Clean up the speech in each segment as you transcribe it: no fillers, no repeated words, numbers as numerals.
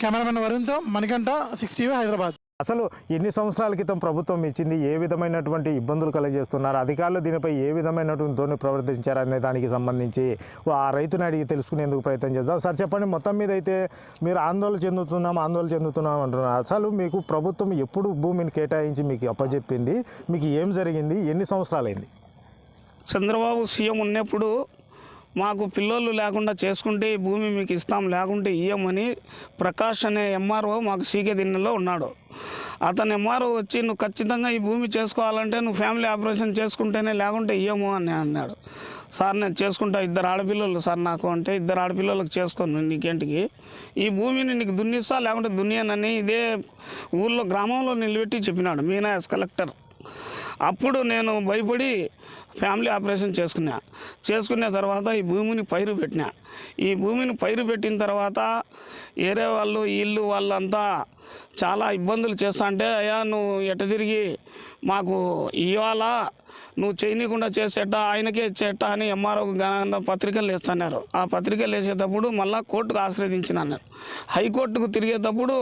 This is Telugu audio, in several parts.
కెమెరామెన్ వరుణ్తో మణికంఠ 6 టీవీ హైదరాబాద్. అసలు ఎన్ని సంవత్సరాల క్రితం ప్రభుత్వం ఇచ్చింది, ఏ విధమైనటువంటి ఇబ్బందులు కలగజేస్తున్నారు, అధికారులు దీనిపై ఏ విధమైనటువంటి ధోరణి ప్రవర్తించారనే దానికి సంబంధించి ఆ రైతుని అడిగి తెలుసుకునేందుకు ప్రయత్నం చేద్దాం. సార్ చెప్పండి, మొత్తం మీద అయితే మీరు ఆందోళన చెందుతున్నాం అంటున్నారు. అసలు మీకు ప్రభుత్వం ఎప్పుడు భూమిని కేటాయించి మీకు అప్పచెప్పింది, మీకు ఏం జరిగింది, ఎన్ని సంవత్సరాలైంది? చంద్రబాబు సీఎం ఉన్నప్పుడు మాకు పిల్లోళ్ళు లేకుండా చేసుకుంటే ఈ భూమి మీకు ఇస్తాం, లేకుంటే ఇయ్యమని ప్రకాష్ అనే ఎంఆర్ఓ మాకు సీకే దిన్నెలో ఉన్నాడు. అతను ఎంఆర్ఓ వచ్చి నువ్వు ఖచ్చితంగా ఈ భూమి చేసుకోవాలంటే నువ్వు ఫ్యామిలీ ఆపరేషన్ చేసుకుంటేనే, లేకుంటే ఇయ్యము అని అన్నాడు. సార్ నేను చేసుకుంటా, 2 ఆడపిల్లలు సార్ నాకు అంటే, 2 ఆడపిల్లలకు చేసుకోను నీకేంటికి, ఈ భూమిని నీకు దున్నిస్తా లేకుంటే దున్నియనని ఇదే ఊళ్ళో గ్రామంలో నిలబెట్టి చెప్పినాడు మీనా ఎస్ కలెక్టర్. అప్పుడు నేను భయపడి ఫ్యామిలీ ఆపరేషన్ చేసుకున్న తర్వాత ఈ భూమిని పైరు పెట్టినా. ఈ భూమిని పైరు పెట్టిన తర్వాత ఏరే వాళ్ళు వీళ్ళు వాళ్ళంతా చాలా ఇబ్బందులు చేస్తా అంటే, అయ్యా నువ్వు ఎట తిరిగి మాకు ఇవాళ నువ్వు చేయనీయకుండా చేసేట ఆయనకే ఇచ్చేట అని ఎంఆర్ఓ పత్రికలు వేస్తున్నారు. ఆ పత్రికలు వేసేటప్పుడు మళ్ళీ కోర్టుకు ఆశ్రయించిన అన్నారు. హైకోర్టుకు తిరిగేటప్పుడు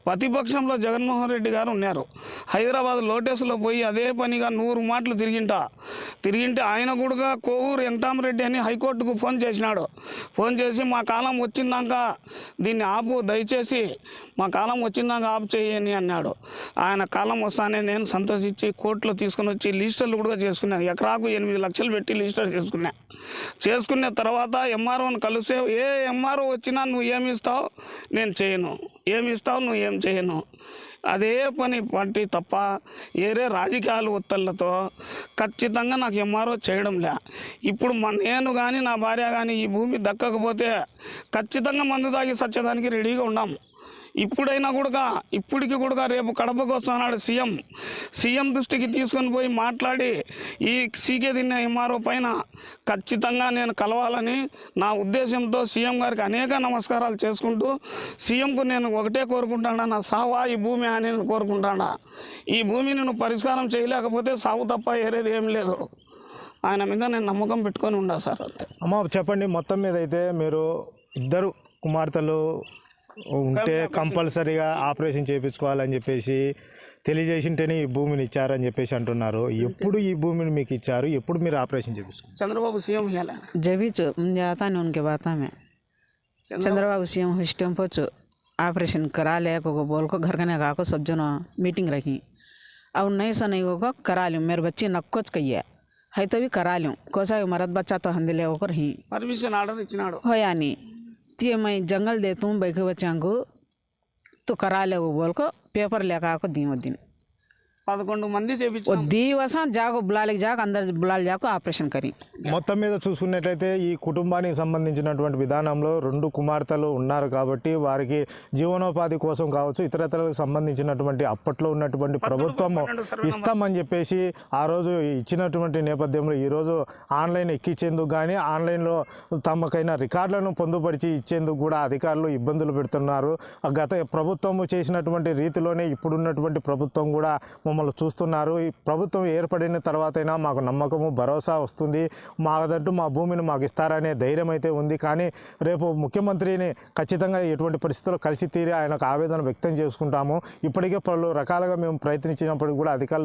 ప్రతిపక్షంలో జగన్మోహన్ రెడ్డి గారు ఉన్నారు. హైదరాబాద్ లోటస్లో పోయి అదే పనిగా 100 మాటలు తిరిగింటే ఆయన కూడా కోవూరు వెంకటరామరెడ్డి అని హైకోర్టుకు ఫోన్ చేసినాడు. ఫోన్ చేసి మా కాలం వచ్చిందాక దీన్ని ఆపు, దయచేసి మా కాలం వచ్చిందాక ఆపు చేయని అన్నాడు. ఆయన కాలం వస్తానే నేను సంతోషించి కోర్టులో తీసుకుని వచ్చి లిస్టర్లు కూడా చేసుకున్నాను. ఎకరాకు 8 లక్షలు పెట్టి లిస్టర్ చేసుకున్న తర్వాత ఎంఆర్ఓని కలిస్తే, ఏ ఎంఆర్ఓ వచ్చినా నువ్వు ఏమి ఇస్తావు నేను చేయను, ఏమి ఇస్తావు నువ్వు ఏం చేయను, అదే పని పట్టి తప్ప ఏరే రాజకీయాలు ఒత్తిళ్లతో ఖచ్చితంగా నాకు ఎంఆర్ఓ చేయడం లే. ఇప్పుడు నేను కానీ నా భార్య కానీ ఈ భూమి దక్కకపోతే ఖచ్చితంగా మందు తాగి సచ్చేదానికి రెడీగా ఉన్నాము. ఇప్పటికి కూడా రేపు కడపకు వస్తున్నాడు సీఎం దృష్టికి తీసుకొని పోయి మాట్లాడి ఈ సీకే దిన్న ఎంఆర్ఓ పైన ఖచ్చితంగా నేను కలవాలని నా ఉద్దేశంతో సీఎం గారికి అనేక నమస్కారాలు చేసుకుంటూ, సీఎంకు నేను ఒకటే కోరుకుంటాడా, నా సావా ఈ భూమి అని నేను కోరుకుంటాడా. ఈ భూమిని నువ్వు పరిష్కారం చేయలేకపోతే సాగు తప్ప ఏరేది ఏం లేదు. ఆయన మీద నేను నమ్మకం పెట్టుకొని ఉండా సార్. అంతే అమ్మ చెప్పండి, మొత్తం మీద అయితే మీరు 2 కుమార్తెలు ఉంటే కంపల్సరీగా ఆపరేషన్ చేయించుకోవాలని చెప్పేసి తెలియజేసింటేనే ఈ భూమిని ఇచ్చారని చెప్పేసి అంటున్నారు. ఎప్పుడు ఈ భూమిని మీకు ఇచ్చారు, ఎప్పుడు మీరు ఆపరేషన్ చేయించుకున్నారు? చంద్రబాబు సీఎం जब भी जाता नहीं उनके बात में चंद्रबाबू सीएम उस टाइम पर ऑपरेशन करा ले को बोल को घर का को सब जन मीटिंग रखी. अब नहीं सो नहीं होगा करा लूँ, मेरे बच्चे नक्कोच कहिए है तो भी करा लूँ, कोसा मरद बच्चा तो हंदिले होकर ही परमिशन आर्डर इచ్చినాడు. होया नहीं तो मैं जंगल देता हूँ बैठे बच्चा को तो करा ले वो बोल को पेपर लेकर आको दी वो दिन 11 మంది చేయించాం. दिवसा जाको बुलाले जाको अंदर बुलाले जाको ऑपरेशन करी. మొత్తం మీద చూసుకున్నట్లయితే ఈ కుటుంబానికి సంబంధించినటువంటి విధానంలో 2 కుమార్తెలు ఉన్నారు కాబట్టి వారికి జీవనోపాధి కోసం కావచ్చు, ఇతరతలకు సంబంధించినటువంటి అప్పట్లో ఉన్నటువంటి ప్రభుత్వం ఇస్తామని చెప్పేసి ఆ రోజు ఇచ్చినటువంటి నేపథ్యంలో ఈరోజు ఆన్లైన్ ఎక్కించేందుకు కానీ ఆన్లైన్లో తమకైన రికార్డులను పొందుపరిచి ఇచ్చేందుకు కూడా అధికారులు ఇబ్బందులు పెడుతున్నారు. గత ప్రభుత్వం చేసినటువంటి రీతిలోనే ఇప్పుడున్నటువంటి ప్రభుత్వం కూడా మమ్మల్ని చూస్తున్నారు. ఈ ప్రభుత్వం ఏర్పడిన తర్వాతైనా మాకు నమ్మకము, భరోసా వస్తుంది, మాదంటూ మా భూమిని మాకు ఇస్తారనే ధైర్యం అయితే ఉంది. కానీ రేపు ముఖ్యమంత్రిని ఖచ్చితంగా ఎటువంటి పరిస్థితుల్లో కలిసి తీరి ఆయనకు ఆవేదన వ్యక్తం చేసుకుంటాము. ఇప్పటికే పలు రకాలుగా మేము ప్రయత్నించినప్పటికీ కూడా అధికారులు